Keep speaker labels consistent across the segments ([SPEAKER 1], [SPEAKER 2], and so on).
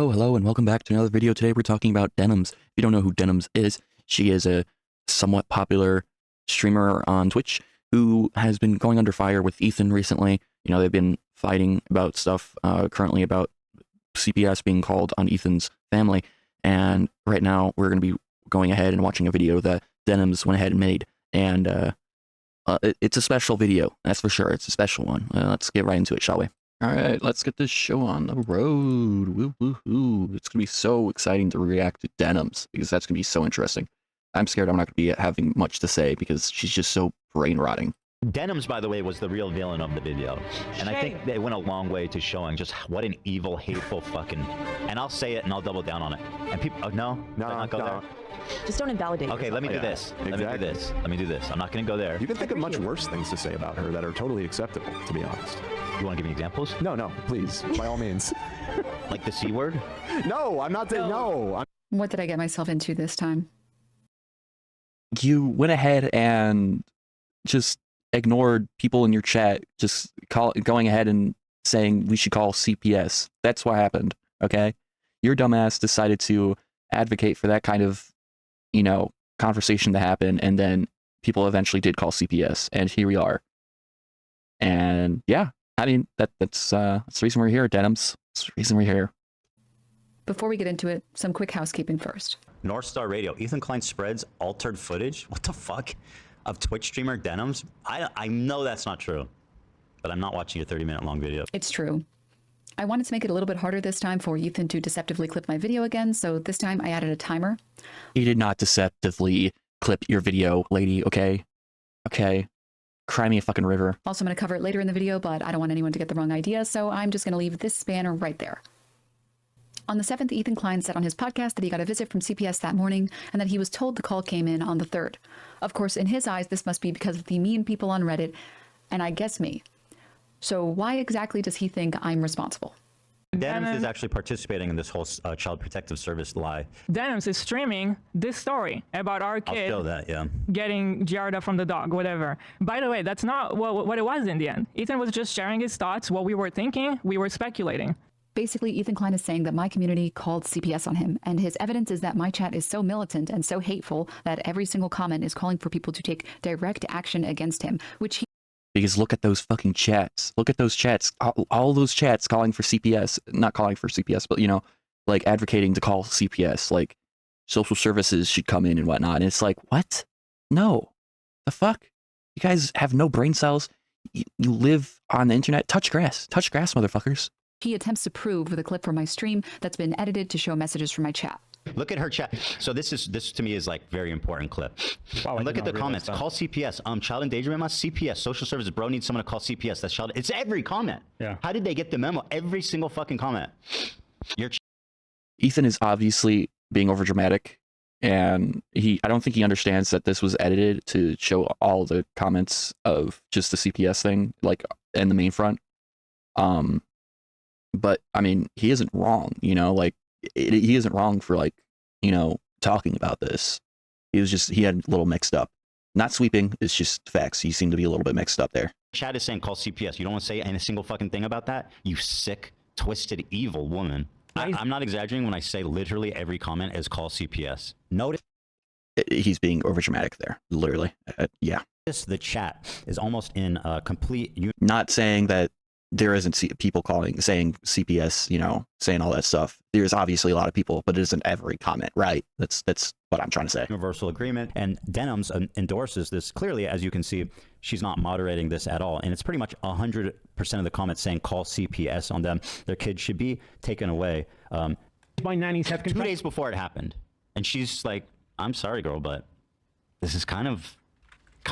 [SPEAKER 1] Hello, and welcome back to another video. Today we're talking about Denims. If you don't know who Denims is, she is a somewhat popular streamer on Twitch who has been going under fire with Ethan recently. You know, they've been fighting about stuff currently about CPS being called on Ethan's family, and right now we're going to be going ahead and watching a video that Denims went ahead and made, and it's a special video, that's for sure. It's a special one. Let's get right into it, shall we? All right, let's get this show on the road. Woo, woo, woo. It's going to be so exciting to react to Denims because that's going to be so interesting. I'm scared I'm not going to be having much to say because she's just so brain rotting.
[SPEAKER 2] Denims, by the way, was the real villain of the video. And I think they went a long way to showing just what an evil, hateful fucking... And I'll say it and I'll double down on it. And people... Oh, no? Not go there?
[SPEAKER 3] Just don't invalidate
[SPEAKER 2] Okay, let me do this. Let me do this. Let me do this. I'm not going to go there.
[SPEAKER 4] You can think of much worse things to say about her that are totally acceptable, to be honest.
[SPEAKER 2] You want to give me examples?
[SPEAKER 4] No, please, by all means.
[SPEAKER 2] Like the C word?
[SPEAKER 4] No, I'm not saying no.
[SPEAKER 5] What did I get myself into this time?
[SPEAKER 1] You went ahead and just ignored people in your chat, just going ahead and saying we should call CPS. That's what happened, okay? Your dumbass decided to advocate for that kind of, you know, conversation to happen, and then people eventually did call CPS, and here we are. And yeah, I mean, that's the reason we're here, Denims. That's the reason we're here.
[SPEAKER 5] Before we get into it, some quick housekeeping first.
[SPEAKER 2] North Star Radio. Ethan Klein spreads altered footage? What the fuck? Of Twitch streamer Denims? I know that's not true. But I'm not watching a 30-minute long video.
[SPEAKER 5] It's true. I wanted to make it a little bit harder this time for Ethan to deceptively clip my video again, so this time I added a timer.
[SPEAKER 1] He did not deceptively clip your video, lady, okay? Okay. Cry me a fucking river.
[SPEAKER 5] Also, I'm going to cover it later in the video, but I don't want anyone to get the wrong idea, so I'm just going to leave this spanner right there. On the 7th, Ethan Klein said on his podcast that he got a visit from CPS that morning and that he was told the call came in on the 3rd. Of course, in his eyes, this must be because of the mean people on Reddit, and I guess me. So why exactly does he think I'm responsible?
[SPEAKER 2] Denims is actually participating in this whole Child Protective Service lie.
[SPEAKER 6] Denims is streaming this story about our
[SPEAKER 2] I'll
[SPEAKER 6] kid
[SPEAKER 2] show that, yeah.
[SPEAKER 6] getting Giarda from the dog, whatever. By the way, that's not what it was in the end. Ethan was just sharing his thoughts, what we were thinking, we were speculating.
[SPEAKER 5] Basically, Ethan Klein is saying that my community called CPS on him, and his evidence is that my chat is so militant and so hateful that every single comment is calling for people to take direct action against him, which he...
[SPEAKER 1] Because look at those fucking chats. Look at those chats. All those chats calling for CPS. Not calling for CPS, but, you know, like advocating to call CPS. Like, social services should come in and whatnot. And it's like, what? No. The fuck? You guys have no brain cells. You live on the internet. Touch grass. Touch grass, motherfuckers.
[SPEAKER 5] He attempts to prove with a clip from my stream that's been edited to show messages from my chat.
[SPEAKER 2] Look at her chat. So this to me is like very important clip. Wow, and look at the comments. Call CPS. Child endangerment must CPS. Social services. Bro needs someone to call CPS. That's child. It's every comment. Yeah. How did they get the memo? Every single fucking comment.
[SPEAKER 1] Ethan is obviously being overdramatic, and I don't think he understands that this was edited to show all the comments of just the CPS thing, like in the main front. But I mean, he isn't wrong, you know, like he isn't wrong for, like, you know, talking about this. He had a little mixed up. Not sweeping, it's just facts. He seemed to be a little bit mixed up there.
[SPEAKER 2] Chat is saying call CPS. You don't want to say any single fucking thing about that? You sick, twisted, evil woman. I'm not exaggerating when I say literally every comment is call CPS. Notice
[SPEAKER 1] he's being overdramatic there, literally. Yeah.
[SPEAKER 2] The chat is almost in complete...
[SPEAKER 1] Not saying that there isn't people saying CPS, you know, saying all that stuff. There's obviously a lot of people, but it isn't every comment, right? That's what I'm trying to say.
[SPEAKER 2] Universal agreement, and Denims endorses this clearly. As you can see, she's not moderating this at all, and it's pretty much 100% of the comments saying call CPS on them. Their kids should be taken away.
[SPEAKER 6] My nannies have
[SPEAKER 2] 2 days before it happened, and she's like, "I'm sorry, girl, but this is kind of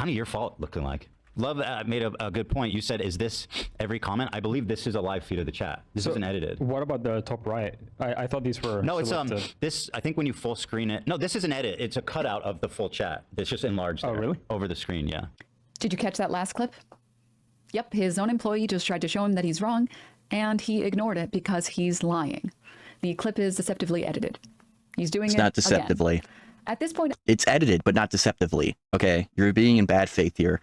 [SPEAKER 2] your fault." Looking like. Love made a good point. You said, is this every comment? I believe this is a live feed of the chat. This isn't edited.
[SPEAKER 7] What about the top right? I thought these were...
[SPEAKER 2] No, it's this, I think when you full screen it... No, this is an edit. It's a cutout of the full chat. It's just enlarged there,
[SPEAKER 7] really?
[SPEAKER 2] Over the screen, yeah.
[SPEAKER 5] Did you catch that last clip? Yep, his own employee just tried to show him that he's wrong, and he ignored it because he's lying. The clip is deceptively edited. He's doing it
[SPEAKER 1] not deceptively.
[SPEAKER 5] Again. At this point...
[SPEAKER 1] It's edited, but not deceptively, okay? You're being in bad faith here.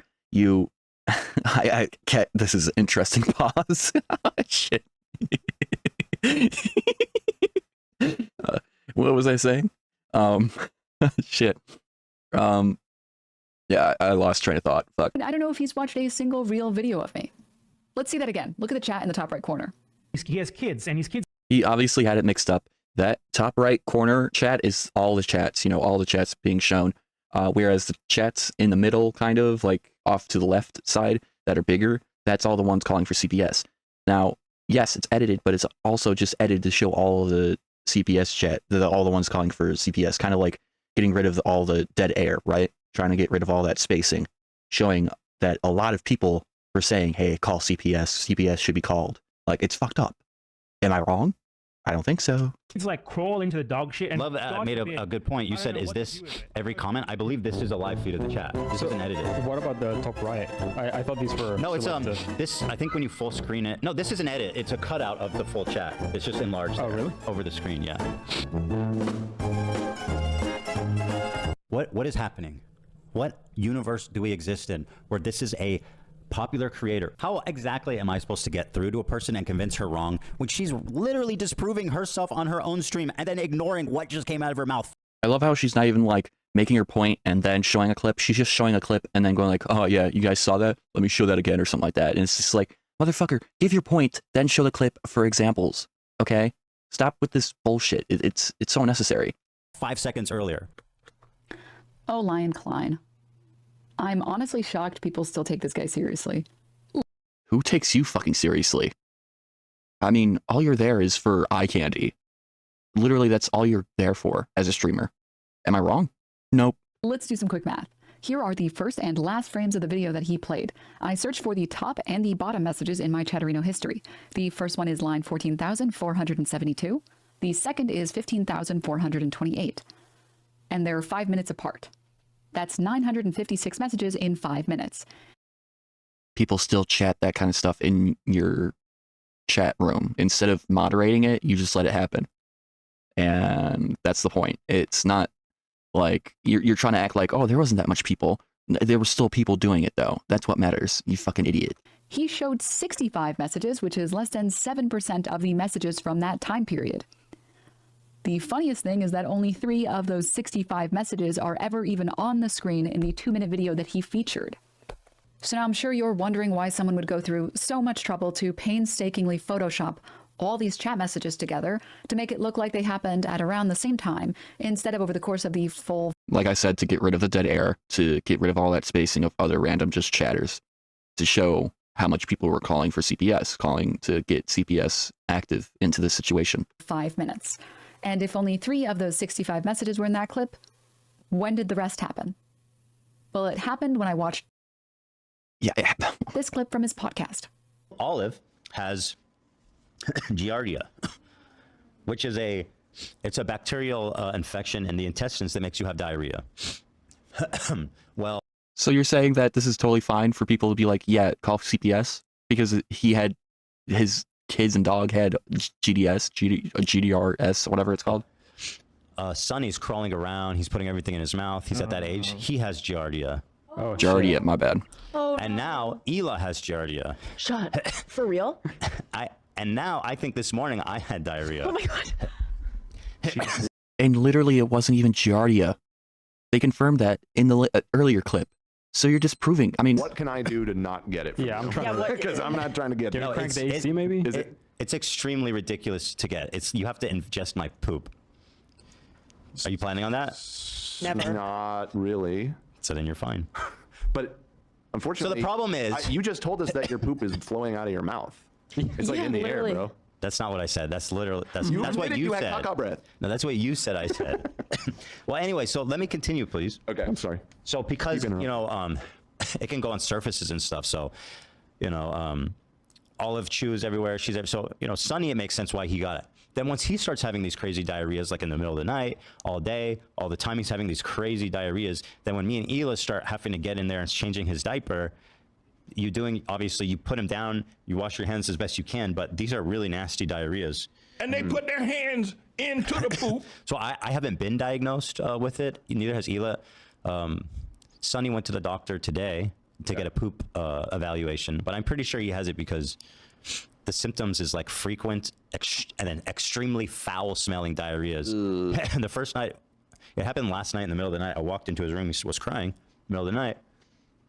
[SPEAKER 1] I can't, this is an interesting pause. Shit. What was I saying? Shit. Yeah, I lost train of thought. Fuck.
[SPEAKER 5] I don't know if he's watched a single real video of me. Let's see that again. Look at the chat in the top right corner.
[SPEAKER 3] He has kids, and his kids
[SPEAKER 1] He obviously had it mixed up. That top right corner chat is all the chats, you know, all the chats being shown. Whereas the chats in the middle, kind of like off to the left side that are bigger, that's all the ones calling for CPS. Now, yes, it's edited, but it's also just edited to show all of the CPS chat, all the ones calling for CPS, kind of like getting rid of all the dead air, right? Trying to get rid of all that spacing, showing that a lot of people were saying, hey, call CPS, CPS should be called. Like, it's fucked up. Am I wrong? I don't think so.
[SPEAKER 3] like crawl into the dog shit. And
[SPEAKER 2] Love that made a good point. You
[SPEAKER 3] I don't
[SPEAKER 2] said,
[SPEAKER 3] know
[SPEAKER 2] is
[SPEAKER 3] what to
[SPEAKER 2] this
[SPEAKER 3] do with it.
[SPEAKER 2] every comment? I believe this is a live feed of the chat. This isn't edited.
[SPEAKER 7] What about the top right? I thought these were.
[SPEAKER 2] No, it's
[SPEAKER 7] selected.
[SPEAKER 2] this. I think when you full screen it. No, this is an edit. It's a cutout of the full chat. It's just enlarged.
[SPEAKER 7] Oh,
[SPEAKER 2] there,
[SPEAKER 7] really?
[SPEAKER 2] Over the screen, yeah. What is happening? What universe do we exist in where this is a popular creator? How exactly am I supposed to get through to a person and convince her wrong when she's literally disproving herself on her own stream and then ignoring what just came out of her mouth?
[SPEAKER 1] I love how she's not even like making her point and then showing a clip. She's just showing a clip and then going like, oh yeah, you guys saw that? Let me show that again or something like that. And it's just like, motherfucker, give your point, then show the clip for examples. Okay? Stop with this bullshit. It's so unnecessary.
[SPEAKER 2] 5 seconds earlier.
[SPEAKER 5] Oh, Lion Klein. I'm honestly shocked people still take this guy seriously.
[SPEAKER 1] Who takes you fucking seriously? I mean, all you're there is for eye candy. Literally, that's all you're there for as a streamer. Am I wrong? Nope.
[SPEAKER 5] Let's do some quick math. Here are the first and last frames of the video that he played. I searched for the top and the bottom messages in my Chatterino history. The first one is line 14,472. The second is 15,428. And they're 5 minutes apart. That's 956 messages in 5 minutes.
[SPEAKER 1] People still chat that kind of stuff in your chat room. Instead of moderating it, you just let it happen. And that's the point. It's not like you're trying to act like, oh, there wasn't that much people. There were still people doing it, though. That's what matters, you fucking idiot.
[SPEAKER 5] He showed 65 messages, which is less than 7% of the messages from that time period. The funniest thing is that only 3 of those 65 messages are ever even on the screen in the 2-minute video that he featured. So now I'm sure you're wondering why someone would go through so much trouble to painstakingly Photoshop all these chat messages together to make it look like they happened at around the same time, instead of over the course of the full.
[SPEAKER 1] Like I said, to get rid of the dead air, to get rid of all that spacing of other random just chatters, to show how much people were calling for CPS, calling to get CPS active into this situation.
[SPEAKER 5] 5 minutes. And if only 3 of those 65 messages were in that clip, when did the rest happen? Well, it happened when I watched
[SPEAKER 1] Yeah.
[SPEAKER 5] this clip from his podcast.
[SPEAKER 2] Olive has Giardia, which is it's a bacterial infection in the intestines that makes you have diarrhea. Well,
[SPEAKER 1] So you're saying that this is totally fine for people to be like, yeah, call CPS because he had his kids and dog had GDRS, whatever it's called.
[SPEAKER 2] Sonny's crawling around. He's putting everything in his mouth. He's at that age. He has Giardia.
[SPEAKER 7] Oh,
[SPEAKER 1] Giardia,
[SPEAKER 7] shit.
[SPEAKER 1] my bad.
[SPEAKER 2] And now Ela has Giardia.
[SPEAKER 8] Shut. For real?
[SPEAKER 2] And now I think this morning I had diarrhea.
[SPEAKER 8] Oh my god.
[SPEAKER 1] And literally, it wasn't even Giardia. They confirmed that in the earlier clip. So you're disproving. I mean,
[SPEAKER 4] What can I do to not get it? From
[SPEAKER 7] Yeah, I'm
[SPEAKER 4] you?
[SPEAKER 7] trying
[SPEAKER 8] Yeah,
[SPEAKER 7] to.
[SPEAKER 8] what-
[SPEAKER 4] Because I'm not trying to get
[SPEAKER 7] Can
[SPEAKER 4] it.
[SPEAKER 7] you crank the
[SPEAKER 2] it's-
[SPEAKER 7] AC maybe?
[SPEAKER 4] Is it?
[SPEAKER 2] It's extremely ridiculous to get. You have to ingest my poop. Are you planning on that?
[SPEAKER 8] Never.
[SPEAKER 4] Not really.
[SPEAKER 2] So then you're fine.
[SPEAKER 4] But unfortunately,
[SPEAKER 2] problem is-
[SPEAKER 4] you just told us that your poop is flowing out of your mouth. It's like
[SPEAKER 8] Yeah,
[SPEAKER 4] in the
[SPEAKER 8] literally.
[SPEAKER 4] air, bro.
[SPEAKER 2] That's not what I said. That's literally that's what
[SPEAKER 4] admitted
[SPEAKER 2] you
[SPEAKER 4] had
[SPEAKER 2] said.
[SPEAKER 4] caca breath.
[SPEAKER 2] No, that's what you said. I said. Well, anyway, so let me continue, please.
[SPEAKER 4] Okay, I'm sorry.
[SPEAKER 2] So because
[SPEAKER 4] Keep interrupting.
[SPEAKER 2] it can go on surfaces and stuff. So, Olive chews everywhere. So Sonny, it makes sense why he got it. Then once he starts having these crazy diarrheas, like in the middle of the night, all day, all the time, he's having these crazy diarrheas. Then when me and Ela start having to get in there and changing his diaper, obviously you put him down, you wash your hands as best you can, but these are really nasty diarrheas.
[SPEAKER 9] And they put their hands into the poop.
[SPEAKER 2] So I haven't been diagnosed with it. Neither has Ela. Sonny went to the doctor today to get a poop evaluation, but I'm pretty sure he has it because the symptoms is like frequent and then extremely foul-smelling diarrheas. And the first night, it happened last night in the middle of the night. I walked into his room. He was crying in the middle of the night.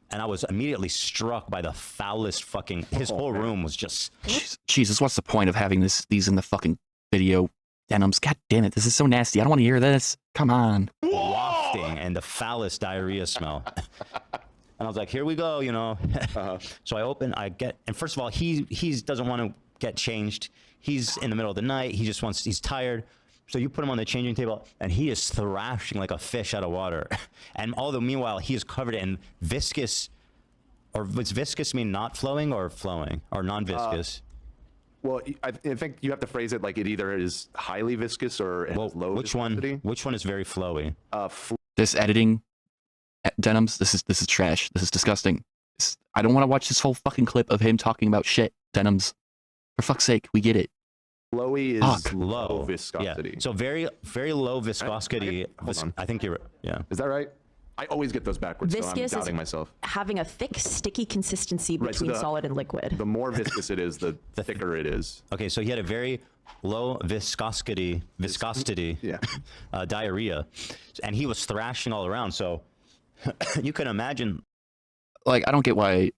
[SPEAKER 2] And I was immediately struck by the foulest fucking... His whole room was just...
[SPEAKER 1] Jesus, what's the point of having these in the fucking video? Denims, god damn it, this is so nasty. I don't want to hear this. Come on.
[SPEAKER 2] wafting and the foulest diarrhea smell. And I was like, here we go, you know. So and first of all, he doesn't want to get changed. He's in the middle of the night. He's tired. So you put him on the changing table, and he is thrashing like a fish out of water. And meanwhile, he is covered in viscous, or does viscous mean not flowing or flowing, or non-viscous?
[SPEAKER 4] Well, I think you have to phrase it like it either is highly viscous or it has low viscosity.
[SPEAKER 2] Which one is very flowy?
[SPEAKER 1] This editing, Denims, this is trash. This is disgusting. I don't want to watch this whole fucking clip of him talking about shit. Denims, for fuck's sake, we get it.
[SPEAKER 4] Flowy is
[SPEAKER 2] low
[SPEAKER 4] viscosity.
[SPEAKER 2] Yeah. So very, very low viscosity. I think you're, yeah.
[SPEAKER 4] Is that right? I always get those backwards,
[SPEAKER 8] Viscous
[SPEAKER 4] so I'm doubting myself.
[SPEAKER 8] Having a thick, sticky consistency between solid and liquid.
[SPEAKER 4] The more viscous it is, the thicker it is.
[SPEAKER 2] Okay, so he had a very low viscosity
[SPEAKER 4] yeah.
[SPEAKER 2] Diarrhea, and he was thrashing all around. So you can imagine.
[SPEAKER 1] Like, I don't get why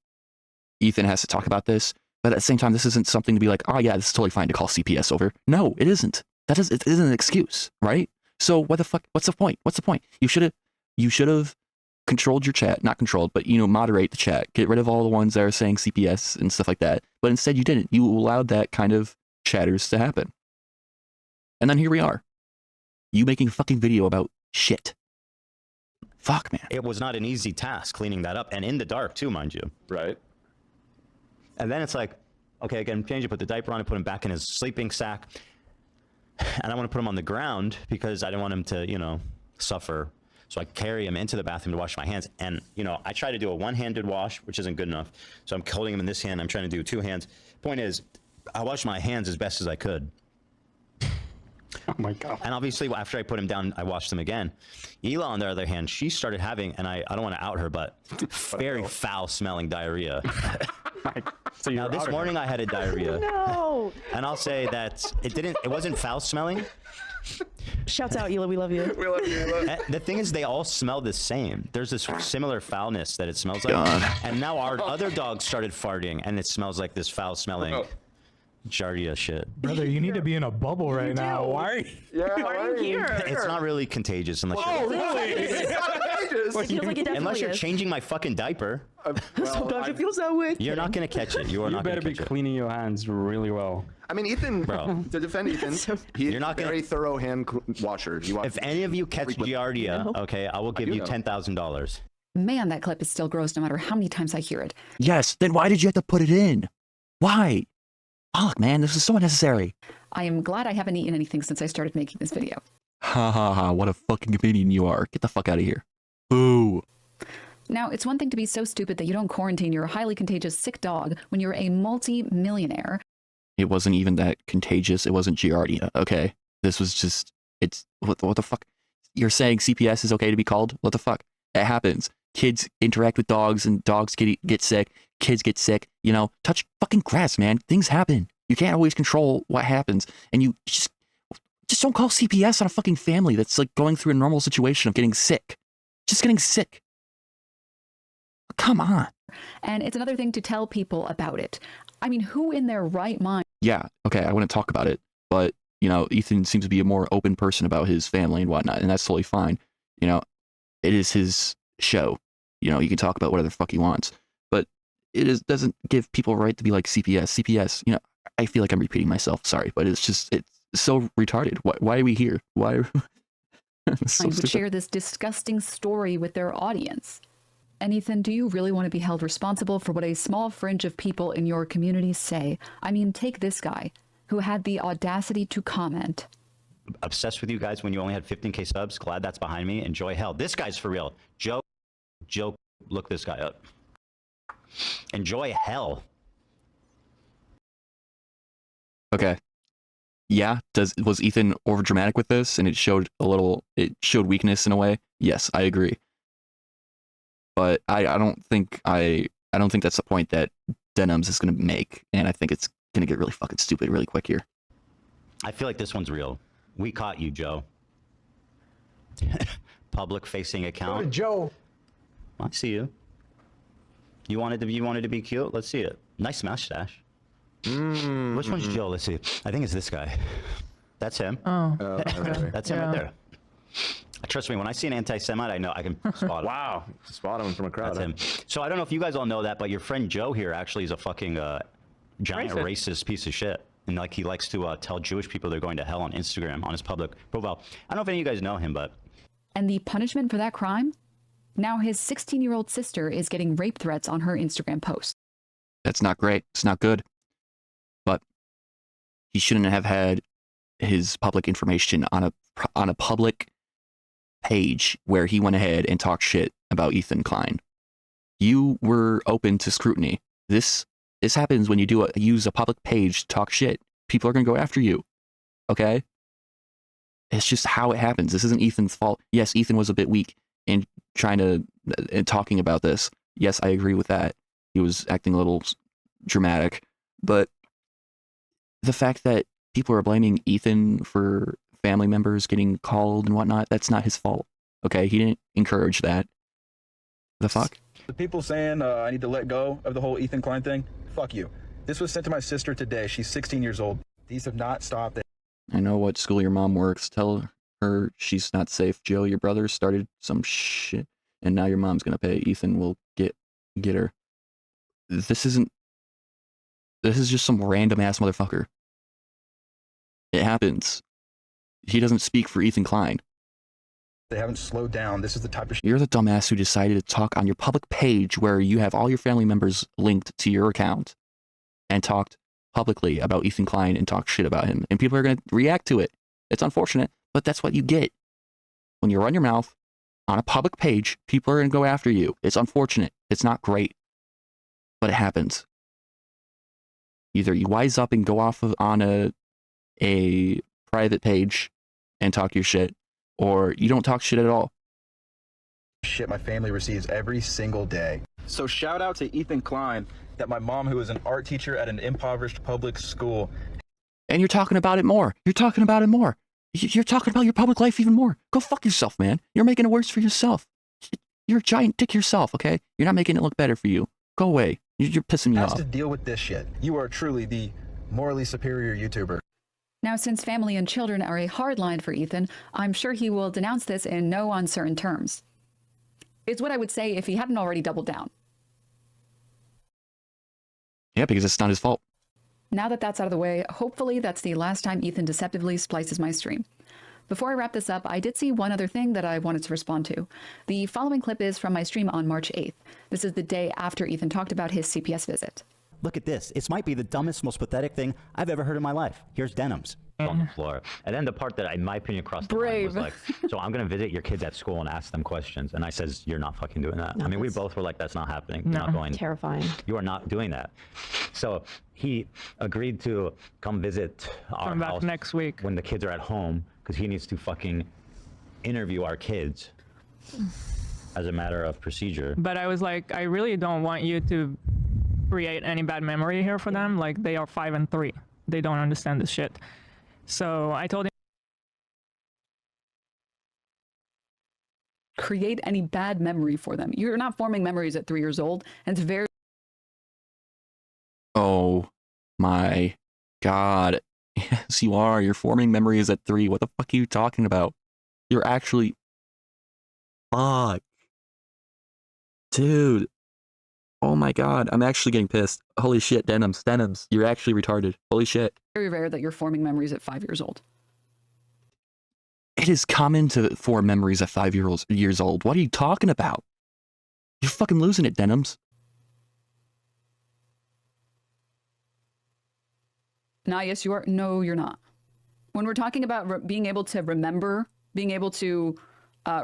[SPEAKER 1] Ethan has to talk about this, but at the same time, this isn't something to be like, oh yeah, this is totally fine to call CPS over. No, it isn't. It isn't an excuse, right? So what the fuck? What's the point? What's the point? You should have controlled your chat, not controlled, but, you know, moderate the chat. Get rid of all the ones that are saying CPS and stuff like that. But instead you didn't. You allowed that kind of chatters to happen. And then here we are. You making a fucking video about shit. Fuck, man.
[SPEAKER 2] It was not an easy task cleaning that up, and in the dark too, mind you.
[SPEAKER 4] Right.
[SPEAKER 2] And then it's like, okay, again, change it, put the diaper on, and put him back in his sleeping sack. And I want to put him on the ground because I didn't want him to, you know, suffer. So I carry him into the bathroom to wash my hands. And, you know, I try to do a one-handed wash, which isn't good enough. So I'm holding him in this hand. I'm trying to do two hands. Point is, I washed my hands as best as I could.
[SPEAKER 7] Oh my God.
[SPEAKER 2] And obviously, after I put him down, I washed him again. Ela, on the other hand, she started having, and I don't want to out her, but very foul-smelling diarrhea.
[SPEAKER 7] So
[SPEAKER 2] Now, this morning I had a diarrhea.
[SPEAKER 8] No.
[SPEAKER 2] And I'll say that it wasn't foul-smelling.
[SPEAKER 8] Shouts out, Ela, we love you.
[SPEAKER 4] We love you.
[SPEAKER 2] The thing is, they all smell the same. There's this similar foulness that it smells like.
[SPEAKER 1] God.
[SPEAKER 2] And now our other dogs started farting, and it smells like this foul-smelling giardia shit.
[SPEAKER 3] Brother, you need to be in a bubble right now. Why are you?
[SPEAKER 4] Yeah,
[SPEAKER 8] Why are you here?
[SPEAKER 2] It's not really contagious unless
[SPEAKER 3] Oh,
[SPEAKER 2] you're,
[SPEAKER 3] really?
[SPEAKER 8] It feels like it definitely
[SPEAKER 2] unless you're
[SPEAKER 8] is.
[SPEAKER 2] changing my fucking diaper.
[SPEAKER 8] Sometimes it feels that way.
[SPEAKER 2] You're not gonna catch it. You are
[SPEAKER 7] You
[SPEAKER 2] not
[SPEAKER 7] better
[SPEAKER 2] gonna
[SPEAKER 7] be
[SPEAKER 2] catch it.
[SPEAKER 7] cleaning your hands really well.
[SPEAKER 4] I mean, Ethan,
[SPEAKER 2] Bro.
[SPEAKER 4] to defend Ethan, he's
[SPEAKER 2] You're not
[SPEAKER 4] a
[SPEAKER 2] gonna-
[SPEAKER 4] very thorough hand washer.
[SPEAKER 2] If any of you catch giardia,
[SPEAKER 8] No.
[SPEAKER 2] okay, I will give
[SPEAKER 4] do
[SPEAKER 2] you
[SPEAKER 4] know.
[SPEAKER 2] $10,000.
[SPEAKER 5] Man, that clip is still gross no matter how many times I hear it.
[SPEAKER 1] Yes, then why did you have to put it in? Why? Fuck, man, this is so unnecessary.
[SPEAKER 5] I am glad I haven't eaten anything since I started making this video.
[SPEAKER 1] Ha ha ha, what a fucking comedian you are. Get the fuck out of here. Boo.
[SPEAKER 5] Now, it's one thing to be so stupid that you don't quarantine your highly contagious sick dog when you're a multi-millionaire.
[SPEAKER 1] It wasn't even that contagious. It wasn't giardia, okay? This was just, what the fuck? You're saying CPS is okay to be called? What the fuck? It happens. Kids interact with dogs and dogs get sick. Kids get sick. You know, touch fucking grass, man. Things happen. You can't always control what happens. And you just don't call CPS on a fucking family that's like going through a normal situation of getting sick. Just getting sick. Come on.
[SPEAKER 5] And it's another thing to tell people about it. I mean, who in their right mind?
[SPEAKER 1] Yeah, okay, I wouldn't talk about it, but, you know, Ethan seems to be a more open person about his family and whatnot, and that's totally fine. You know, it is his show. You know, he can talk about whatever the fuck he wants, but doesn't give people a right to be like CPS, you know, I feel like I'm repeating myself, sorry, but it's so retarded. Why are we here? Why are so
[SPEAKER 5] Would
[SPEAKER 1] stupid.
[SPEAKER 5] share this disgusting story with their audience. And Ethan, do you really want to be held responsible for what a small fringe of people in your community say? I mean, take this guy who had the audacity to comment.
[SPEAKER 2] Obsessed with you guys when you only had 15K subs. Glad that's behind me. Enjoy hell. This guy's for real. Joe, look this guy up. Enjoy hell.
[SPEAKER 1] Okay. Yeah, was Ethan over dramatic with this and it showed weakness in a way? Yes, I agree. But I don't think that's the point that Denims is going to make, and I think it's gonna get really fucking stupid really quick here.
[SPEAKER 2] I feel like this one's real. We caught you, Joe. Public facing account.
[SPEAKER 3] Joe.
[SPEAKER 2] I see you. You wanted to be cute? Let's see it. Nice mustache. Which one's Joe? Let's see. I think it's this guy. That's him.
[SPEAKER 6] Oh.
[SPEAKER 2] That's him right there. Trust me, when I see an anti-Semite, I know I can spot him.
[SPEAKER 4] Wow, spot him from a crowd.
[SPEAKER 2] That's him. So I don't know if you guys all know that, but your friend Joe here actually is a fucking giant racist piece of shit. And like he likes to tell Jewish people they're going to hell on Instagram on his public profile. I don't know if any of you guys know him, but.
[SPEAKER 5] And the punishment for that crime? Now his 16-year-old sister is getting rape threats on her Instagram post.
[SPEAKER 1] That's not great. It's not good. But he shouldn't have had his public information on a public page where he went ahead and talked shit about Ethan Klein. You were open to scrutiny. This happens when you use a public page to talk shit. People are going to go after you. Okay? It's just how it happens. This isn't Ethan's fault. Yes, Ethan was a bit weak in talking about this. Yes, I agree with that. He was acting a little dramatic. But the fact that people are blaming Ethan for family members getting called and whatnot, that's not his fault. Okay? He didn't encourage that. The fuck?
[SPEAKER 10] The people saying I need to let go of the whole Ethan Klein thing, fuck you. This was sent to my sister today. She's 16 years old. These have not stopped.
[SPEAKER 1] I know what school your mom works. Tell her she's not safe. Joe, your brother started some shit, and now your mom's gonna pay. Ethan will get her. This is just some random ass motherfucker. It happens. He doesn't speak for Ethan Klein.
[SPEAKER 10] They haven't slowed down. This is the type of shit.
[SPEAKER 1] You're the dumbass who decided to talk on your public page where you have all your family members linked to your account and talked publicly about Ethan Klein and talk shit about him. And people are going to react to it. It's unfortunate, but that's what you get. When you run your mouth on a public page, people are going to go after you. It's unfortunate. It's not great, but it happens. Either you wise up and go off on a private page and talk your shit, or you don't talk shit at all.
[SPEAKER 10] Shit my family receives every single day. So shout out to Ethan Klein, that my mom, who is an art teacher at an impoverished public school.
[SPEAKER 1] And you're talking about it more. You're talking about it more. You're talking about your public life even more. Go fuck yourself, man. You're making it worse for yourself. You're a giant dick yourself, okay? You're not making it look better for you. Go away. You're pissing me off.
[SPEAKER 10] Has to deal with this shit. You are truly the morally superior YouTuber.
[SPEAKER 5] Now, since family and children are a hard line for Ethan, I'm sure he will denounce this in no uncertain terms. It's what I would say if he hadn't already doubled down.
[SPEAKER 1] Yeah, because it's not his fault.
[SPEAKER 5] Now that that's out of the way, hopefully that's the last time Ethan deceptively splices my stream. Before I wrap this up, I did see one other thing that I wanted to respond to. The following clip is from my stream on March 8th. This is the day after Ethan talked about his CPS visit.
[SPEAKER 2] Look at this. It might be the dumbest, most pathetic thing I've ever heard in my life. Here's Denims on the floor. And then the part that, in my opinion, crossed the line was like, so I'm going to visit your kids at school and ask them questions. And I says, you're not fucking doing that.
[SPEAKER 8] No,
[SPEAKER 2] I mean, we both were like, that's not happening.
[SPEAKER 6] No.
[SPEAKER 2] You're not going.
[SPEAKER 8] Terrifying.
[SPEAKER 2] You are not doing that. So he agreed to come visit our
[SPEAKER 6] Come back
[SPEAKER 2] house
[SPEAKER 6] next week.
[SPEAKER 2] when the kids are at home because he needs to fucking interview our kids as a matter of procedure.
[SPEAKER 6] But I was like, I really don't want you to create any bad memory here for them. Like, they are 5 and 3. They don't understand this shit. So I told him.
[SPEAKER 5] Create any bad memory for them. You're not forming memories at 3 years old, and it's very...
[SPEAKER 1] Oh my god. Yes, you are. You're forming memories at 3. What the fuck are you talking about? You're actually... Fuck. Dude. Oh my god. I'm actually getting pissed. Holy shit, Denims. You're actually retarded. Holy shit.
[SPEAKER 5] very rare that you're forming memories at 5 years old.
[SPEAKER 1] It is common to form memories at 5 years old. What are you talking about? You're fucking losing it, Denims.
[SPEAKER 5] Nah, yes, you are. No, you're not. When we're talking about being able to remember, being able to...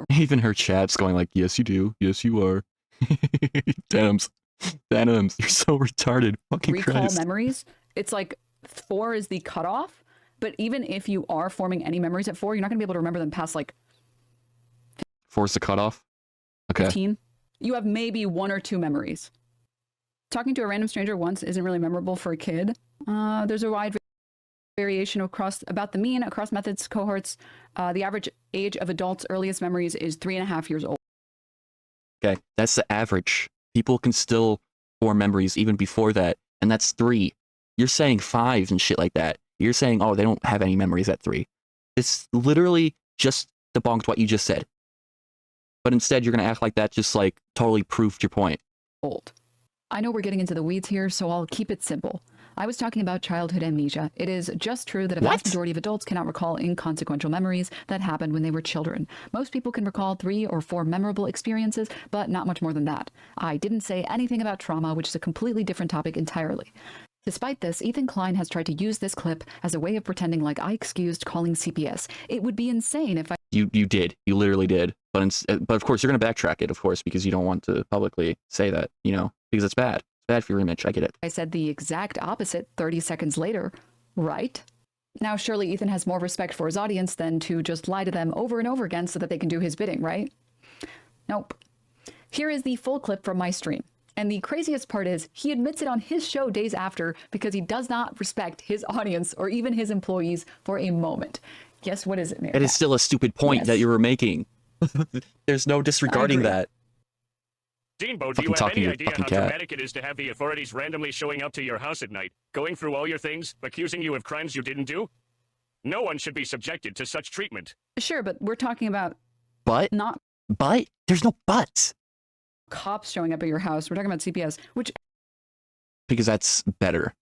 [SPEAKER 1] Even her chat's going like, yes, you do. Yes, you are. Denims. You're so retarded. Fucking
[SPEAKER 5] recall
[SPEAKER 1] Christ.
[SPEAKER 5] memories, it's like 4 is the cutoff. But even if you are forming any memories at 4, you're not going to be able to remember them past like...
[SPEAKER 1] 4's the cutoff? Okay.
[SPEAKER 5] 15. You have maybe 1 or 2 memories. Talking to a random stranger once isn't really memorable for a kid. There's a wide variation across about the mean across methods cohorts. The average age of adults' earliest memories is 3.5 years old.
[SPEAKER 1] Okay, that's the average. People can still form memories even before that, and that's 3. You're saying 5 and shit like that. You're saying, oh, they don't have any memories at 3. It's literally just debunked what you just said. But instead, you're going to act like that just like totally proved your point.
[SPEAKER 5] Old. I know we're getting into the weeds here, so I'll keep it simple. I was talking about childhood amnesia. It is just true that a vast majority of adults cannot recall inconsequential memories that happened when they were children. Most people can recall 3 or 4 memorable experiences, but not much more than that. I didn't say anything about trauma, which is a completely different topic entirely. Despite this, Ethan Klein has tried to use this clip as a way of pretending like I excused calling CPS. It would be insane if I...
[SPEAKER 1] You did. You literally did. But of course, you're going to backtrack it, of course, because you don't want to publicly say that, you know, because it's bad. It's bad for your image. I get it.
[SPEAKER 5] I said the exact opposite 30 seconds later, right? Now, surely Ethan has more respect for his audience than to just lie to them over and over again so that they can do his bidding, right? Nope. Here is the full clip from my stream. And the craziest part is he admits it on his show days after because he does not respect his audience or even his employees for a moment. Guess what is it, Mayor?
[SPEAKER 1] It is still a stupid point that you were making. There's no disregarding that.
[SPEAKER 11] Deanbo, do you have any idea how traumatic it is to have the authorities randomly showing up to your house at night, going through all your things, accusing you of crimes you didn't do? No one should be subjected to such treatment.
[SPEAKER 5] Sure, but we're talking about...
[SPEAKER 1] But?
[SPEAKER 5] Not...
[SPEAKER 1] But? There's no buts.
[SPEAKER 5] Cops showing up at your house. We're talking about CPS, which...
[SPEAKER 1] Because that's better.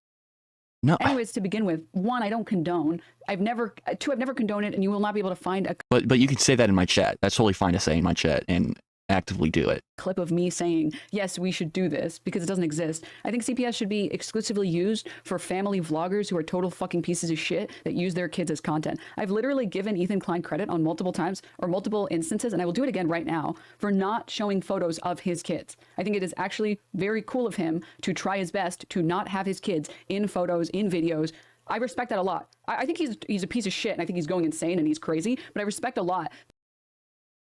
[SPEAKER 1] No.
[SPEAKER 5] Anyways, to begin with, 1, I don't condone. 2, I've never condoned it, and you will not be able to find a...
[SPEAKER 1] But you can say that in my chat. That's totally fine to say in my chat and actively do it.
[SPEAKER 5] Clip of me saying, yes, we should do this because it doesn't exist. I think CPS should be exclusively used for family vloggers who are total fucking pieces of shit that use their kids as content. I've literally given Ethan Klein credit on multiple times or multiple instances, and I will do it again right now, for not showing photos of his kids. I think it is actually very cool of him to try his best to not have his kids in photos, in videos. I respect that a lot. I think he's a piece of shit, and I think he's going insane and he's crazy, but I respect a lot.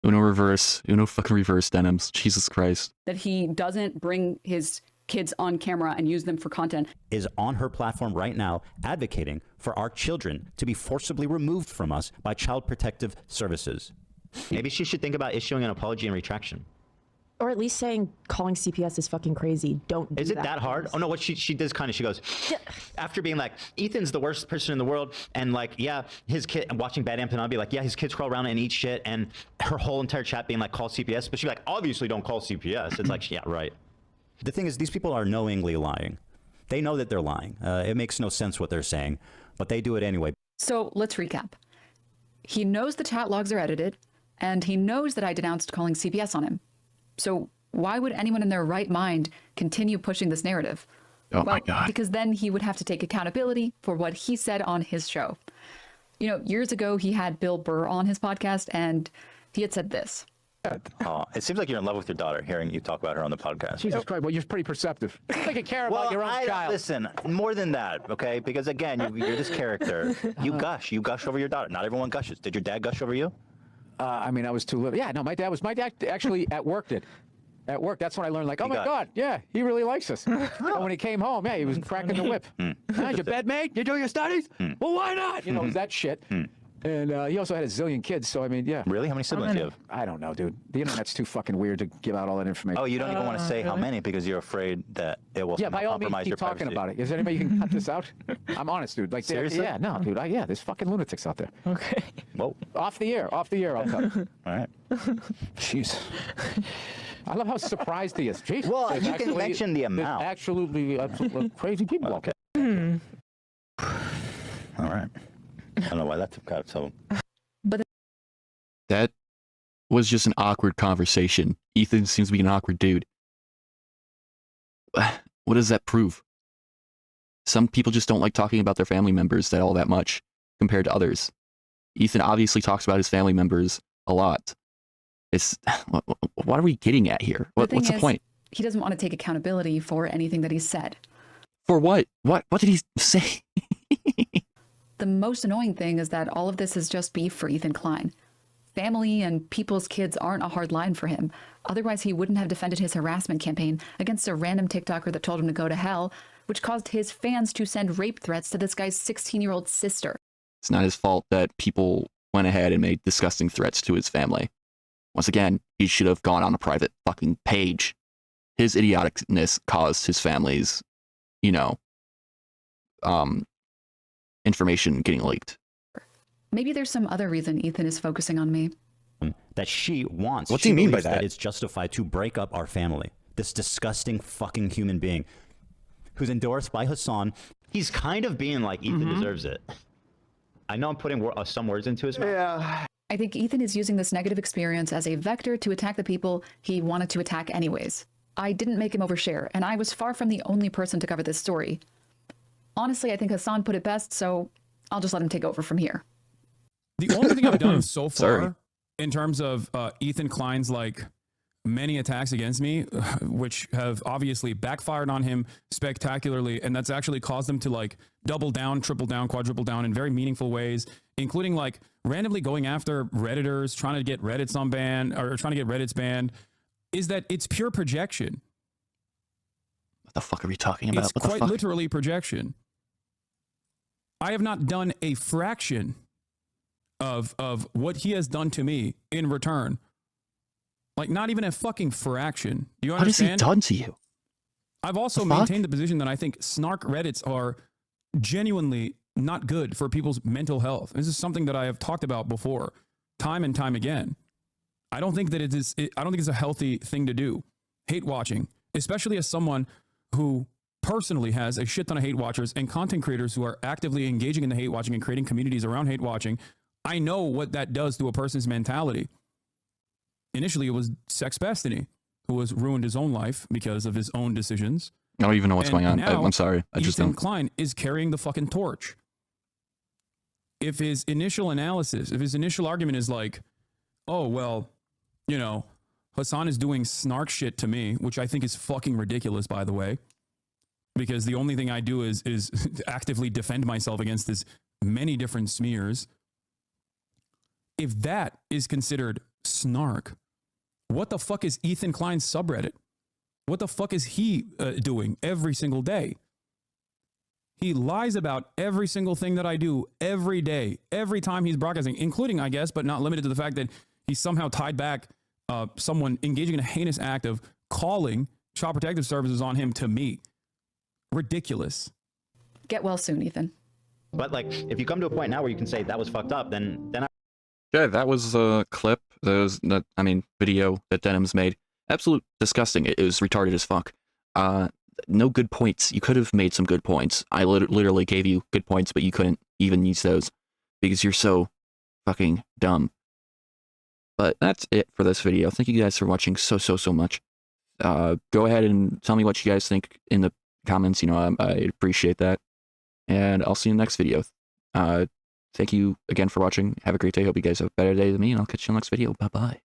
[SPEAKER 1] Uno fucking reverse Denims. Jesus Christ.
[SPEAKER 5] That he doesn't bring his kids on camera and use them for content.
[SPEAKER 2] Is on her platform right now advocating for our children to be forcibly removed from us by Child Protective Services. Maybe she should think about issuing an apology and retraction.
[SPEAKER 8] Or at least saying calling CPS is fucking crazy. Don't do
[SPEAKER 2] Is it that hard? Oh no, what she does kind of, she goes, after being like, Ethan's the worst person in the world, and like, yeah, his kid, and watching Bad Amp, and I'll be like, yeah, his kids crawl around and eat shit, and her whole entire chat being like, call CPS, but she'd be like, obviously don't call CPS. It's like, yeah, right. The thing is, these people are knowingly lying. They know that they're lying. It makes no sense what they're saying, but they do it anyway.
[SPEAKER 5] So let's recap. He knows the chat logs are edited, and he knows that I denounced calling CPS on him. So why would anyone in their right mind continue pushing this narrative?
[SPEAKER 1] Oh my God.
[SPEAKER 5] Because then he would have to take accountability for what he said on his show. You know, years ago, he had Bill Burr on his podcast, and he had said this.
[SPEAKER 2] It seems like you're in love with your daughter, hearing you talk about her on the podcast.
[SPEAKER 12] Jesus Christ, well, you're pretty perceptive. Like you care about your own child.
[SPEAKER 2] Listen, more than that, okay? Because again, you're this character. You gush over your daughter. Not everyone gushes. Did your dad gush over you?
[SPEAKER 12] I mean, I was too little. Yeah, no, my dad actually at work did. At work, that's when I learned, like, oh my God, yeah, he really likes us. And when he came home, yeah, he was cracking the whip. Your bed mate? You do your studies? Well, why not? You know, that shit. And he also had a zillion kids, so I mean, yeah.
[SPEAKER 2] Really? How many siblings do you have?
[SPEAKER 12] I don't know, dude. The internet's too fucking weird to give out all that information.
[SPEAKER 2] Oh, you don't even want to say how many because you're afraid that it will
[SPEAKER 12] by all means,
[SPEAKER 2] compromise
[SPEAKER 12] keep
[SPEAKER 2] your
[SPEAKER 12] talking
[SPEAKER 2] privacy.
[SPEAKER 12] about it. Is there anybody you can cut this out? I'm honest, dude. Like,
[SPEAKER 2] seriously?
[SPEAKER 12] Yeah, no, dude. Yeah, there's fucking lunatics out there.
[SPEAKER 6] Okay.
[SPEAKER 2] Whoa.
[SPEAKER 12] Off the air, I'll cut it.
[SPEAKER 2] All right.
[SPEAKER 12] Jeez. I love how surprised he is. Jeez.
[SPEAKER 2] Well, you can mention the amount.
[SPEAKER 12] Absolutely crazy people out there.
[SPEAKER 2] All right. I don't know why that took out so.
[SPEAKER 1] That was just an awkward conversation. Ethan seems to be an awkward dude. What does that prove? Some people just don't like talking about their family members all that much compared to others. Ethan obviously talks about his family members a lot. What are we getting at here? What's the point?
[SPEAKER 5] He doesn't want to take accountability for anything that he said.
[SPEAKER 1] For what? What did he say?
[SPEAKER 5] The most annoying thing is that all of this is just beef for Ethan Klein. Family and people's kids aren't a hard line for him. Otherwise, he wouldn't have defended his harassment campaign against a random TikToker that told him to go to hell which caused his fans to send rape threats to this guy's 16-year-old sister.
[SPEAKER 1] It's not his fault that people went ahead and made disgusting threats to his family. Once again, he should have gone on a private fucking page. His idioticness caused his family's, you know, information getting leaked.
[SPEAKER 5] Maybe there's some other reason Ethan is focusing on me.
[SPEAKER 2] That she wants.
[SPEAKER 1] What do you mean by
[SPEAKER 2] that?
[SPEAKER 1] that?
[SPEAKER 2] It's justified to break up our family. This disgusting fucking human being who's endorsed by Hassan. He's kind of being like, Ethan deserves it. I know I'm putting some words into his mouth.
[SPEAKER 4] Yeah.
[SPEAKER 5] I think Ethan is using this negative experience as a vector to attack the people he wanted to attack anyways. I didn't make him overshare, and I was far from the only person to cover this story. Honestly, I think Hassan put it best, so I'll just let him take over from here.
[SPEAKER 13] The only thing I've done so far in terms of Ethan Klein's like many attacks against me, which have obviously backfired on him spectacularly, and that's actually caused him to like double down, triple down, quadruple down in very meaningful ways, including like randomly going after Redditors, trying to get Reddits unbanned or trying to get Reddits banned, is that it's pure projection.
[SPEAKER 1] What the fuck are we talking about?
[SPEAKER 13] It's quite literally projection. I have not done a fraction of what he has done to me in return. Like, not even a fucking fraction. Do you understand?
[SPEAKER 1] What has he done to you?
[SPEAKER 13] I've also maintained the position that I think snark Reddits are genuinely not good for people's mental health. This is something that I have talked about before, time and time again. I don't think that I don't think it's a healthy thing to do. Hate watching, especially as someone who personally has a shit ton of hate watchers and content creators who are actively engaging in the hate watching and creating communities around hate watching. I know what that does to a person's mentality. Initially, it was Sex Destiny, who has ruined his own life because of his own decisions.
[SPEAKER 1] I don't even know what's going on. I'm sorry. I just
[SPEAKER 13] Ethan
[SPEAKER 1] don't.
[SPEAKER 13] Klein is carrying the fucking torch. If his initial analysis, if his initial argument is like, oh, well, you know, Hassan is doing snark shit to me, which I think is fucking ridiculous, by the way, because the only thing I do is actively defend myself against this many different smears. If that is considered snark, what the fuck is Ethan Klein's subreddit? What the fuck is he doing every single day? He lies about every single thing that I do every day, every time he's broadcasting, including, I guess, but not limited to the fact that he somehow tied back someone engaging in a heinous act of calling Child Protective Services on him to me. Ridiculous.
[SPEAKER 5] Get well soon, Ethan.
[SPEAKER 2] But like, if you come to a point now where you can say that was fucked up, then
[SPEAKER 1] Yeah, that was a clip. Video that Denims made. Absolute disgusting. It was retarded as fuck. No good points. You could have made some good points. I literally gave you good points, but you couldn't even use those because you're so fucking dumb. But that's it for this video. Thank you guys for watching so much. Go ahead and tell me what you guys think in the comments. You know, I appreciate that. And I'll see you in the next video. Thank you again for watching. Have a great day. Hope you guys have a better day than me, and I'll catch you in the next video. Bye-bye.